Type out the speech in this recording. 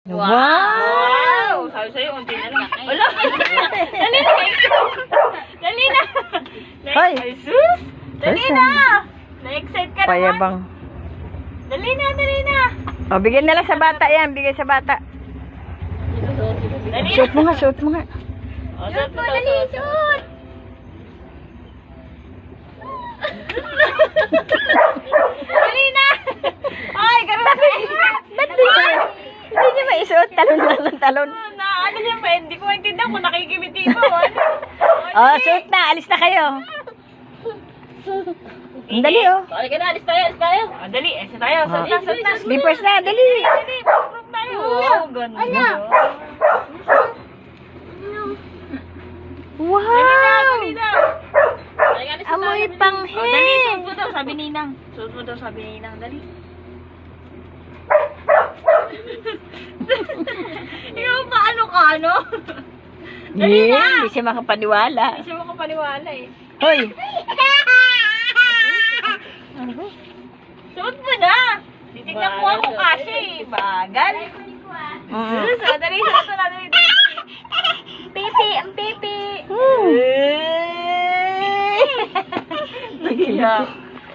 Wow! Sabi sa'yo, unti na lang. Wala! Dali na! Dali na! Hoy! Ay, sus! Dali na! Na-excite ka naman. Payabang. Dali na, dali na! O, bigyan na lang sa bata yan. Bigyan sa bata. Dali Suot mo nga, suot mo nga. O, suot mo, dali, suot! Dali na! Ay, ganun na! Ba't di ka? Hindi niya maisuot. Talon lang ng talon. Na, ano niya pa, hindi ko maintindihan kung nakikimiti mo. Ano? O, suot na. Alis na kayo. Ang dali, oh. Dali ka na, alis tayo, alis tayo. Dali, alis tayo, suot na, suot na. Slippers na, dali. Dali, pag-group tayo. Wow, ganda. Wow! Dali na. Amoy panghe. Dali, suot mo daw, sabi ni Ninang. Suot mo daw, sabi ni Ninang, dali. Ikaw pa, ano ka, ano? Dali na. Hindi siya makapaniwala. Hindi siya makapaniwala eh. Hoy! Suot mo na. Titignan mo ako kasi. Bagal. So, dali, suot mo na, dali. Pipi, ang pipi. Nagiyak.